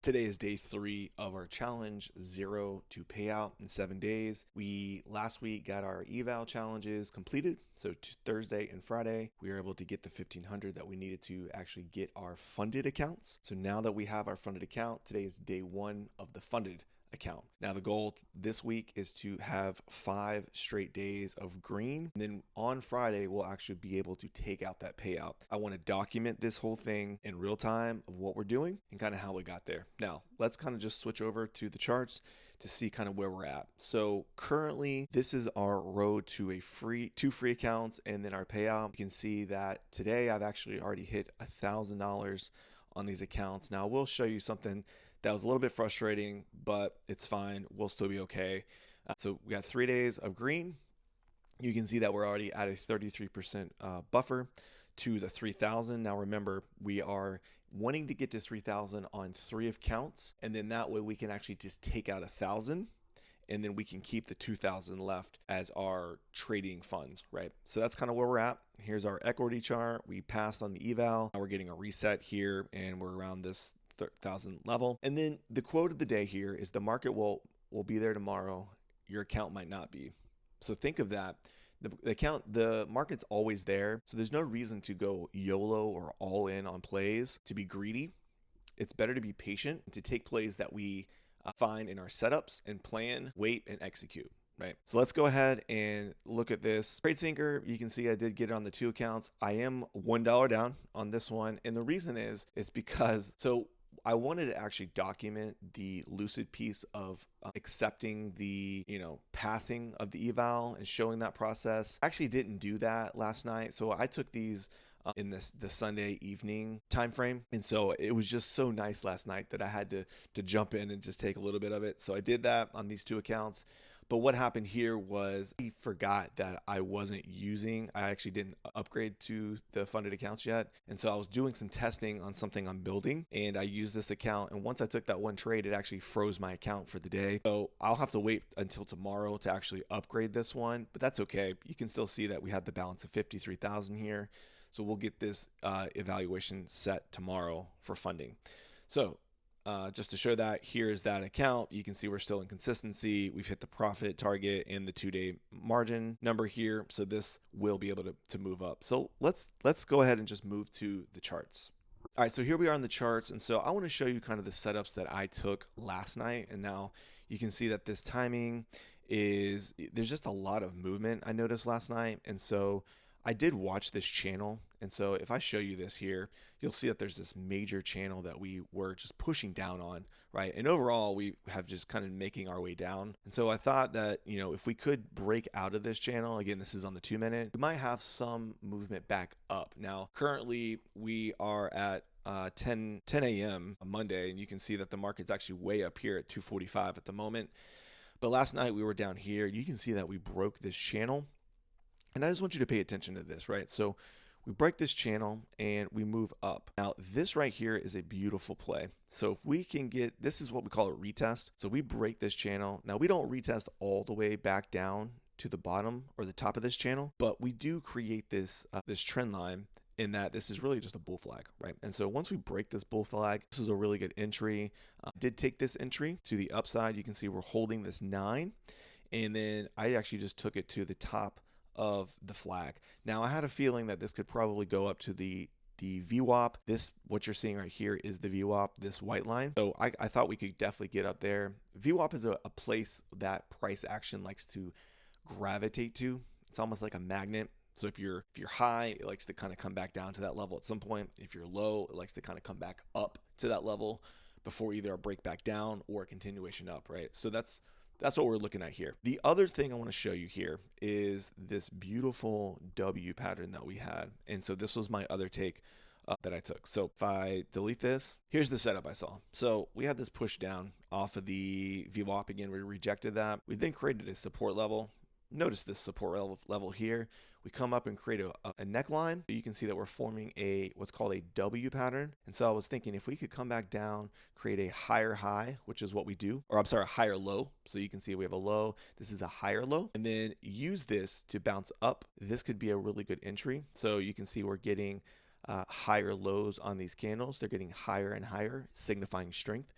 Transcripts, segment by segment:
Today is day 3 of our challenge, 0 to payout in 7 days. We last week got our eval challenges completed. So Thursday and Friday, we were able to get the 1500 that we needed to actually get our funded accounts. So now that we have our funded account, today is day 1 of the funded account. Now the goal this week is to have 5 straight days of green. And then on Friday, we'll actually be able to take out that payout. I want to document this whole thing in real time of what we're doing and kind of how we got there. Now let's kind of just switch over to the charts to see kind of where we're at. So currently this is our road to two free accounts and then our payout. You can see that today I've actually already hit $1,000 on these accounts. Now we'll show you something that was a little bit frustrating, but it's fine. We'll still be okay. So we got 3 days of green. You can see that we're already at a 33% buffer to the 3,000. Now remember, we are wanting to get to 3,000 on 3 accounts, and then that way we can actually just take out 1,000, and then we can keep the 2,000 left as our trading funds, right? So that's kind of where we're at. Here's our equity chart. We passed on the eval. Now we're getting a reset here, and we're around this 1,000 level. And then the quote of the day here is the market will be there tomorrow. Your account might not be. So think of that. The market's always there. So there's no reason to go YOLO or all in on plays to be greedy. It's better to be patient, to take plays that we find in our setups and plan, wait, and execute. Right. So let's go ahead and look at this trade sinker. You can see I did get it on the 2 accounts. I am $1 down on this one. And the reason is because I wanted to actually document the lucid piece of accepting the, passing of the eval and showing that process. I actually didn't do that last night. So I took these in the Sunday evening time frame. And so it was just so nice last night that I had to jump in and just take a little bit of it. So I did that on these 2 accounts. But what happened here was I forgot that I actually didn't upgrade to the funded accounts yet. And so I was doing some testing on something I'm building, and I used this account. And once I took that one trade, it actually froze my account for the day. So I'll have to wait until tomorrow to actually upgrade this one, but that's okay. You can still see that we had the balance of 53,000 here. So we'll get this evaluation set tomorrow for funding. So just to show that, here is that account. You can see we're still in consistency. We've hit the profit target and the 2-day margin number here. So this will be able to move up. So let's go ahead and just move to the charts. All right, so here we are on the charts. And so I want to show you kind of the setups that I took last night. And now you can see that this timing there's just a lot of movement I noticed last night. And so I did watch this channel. And so if I show you this here, you'll see that there's this major channel that we were just pushing down on, right? And overall, we have just kind of making our way down. And so I thought that, if we could break out of this channel, again, this is on the 2-minute, we might have some movement back up. Now, currently we are at 10 a.m. on Monday, and you can see that the market's actually way up here at 245 at the moment. But last night we were down here. You can see that we broke this channel. And I just want you to pay attention to this, right? So we break this channel and we move up. Now, this right here is a beautiful play. So if we can this is what we call a retest. So we break this channel. Now, we don't retest all the way back down to the bottom or the top of this channel, but we do create this trend line in that this is really just a bull flag, right? And so once we break this bull flag, this is a really good entry. Did take this entry to the upside. You can see we're holding this 9. And then I actually just took it to the top of the flag. Now I had a feeling that this could probably go up to the VWAP. What you're seeing right here is the VWAP, this white line. So I thought we could definitely get up there. VWAP is a place that price action likes to gravitate to. It's almost like a magnet. So if you're high, it likes to kind of come back down to that level at some point. If you're low, it likes to kind of come back up to that level before either a break back down or a continuation up, right? So that's what we're looking at here. The other thing I want to show you here is this beautiful W pattern that we had. And so this was my other take that I took. So if I delete this, here's the setup I saw. So we had this push down off of the VWAP again. We rejected that. We then created a support level. Notice this support level here. We come up and create a neckline. You can see that we're forming what's called a W pattern. And so I was thinking if we could come back down, create a higher high, which is what we do, or I'm sorry, a higher low. So you can see we have a low. This is a higher low. And then use this to bounce up. This could be a really good entry. So you can see we're getting higher lows on these candles. They're getting higher and higher, signifying strength.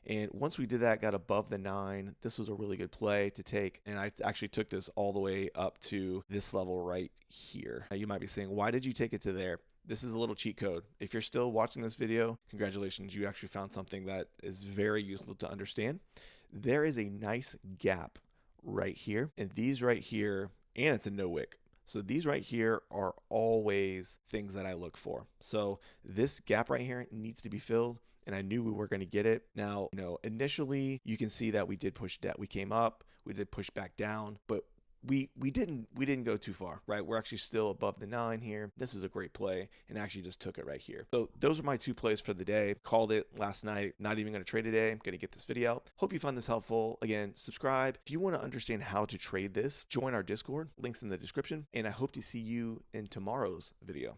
And once we did that, got above the 9, this was a really good play to take. And I actually took this all the way up to this level right here. Now you might be saying, why did you take it to there? This is a little cheat code. If you're still watching this video, congratulations, you actually found something that is very useful to understand. There is a nice gap right here, and these right here, and it's a no wick. So these right here are always things that I look for. So this gap right here needs to be filled, and I knew we were going to get it. Now, initially you can see that we did push that. We came up, we did push back down, but we didn't go too far, right? We're actually still above the 9 here. This is a great play, and actually just took it right here. So those are my 2 plays for the day. Called it last night. Not even going to trade today. I'm going to get this video out. Hope you found this helpful. Again, subscribe. If you want to understand how to trade this, join our Discord. Links in the description. And I hope to see you in tomorrow's video.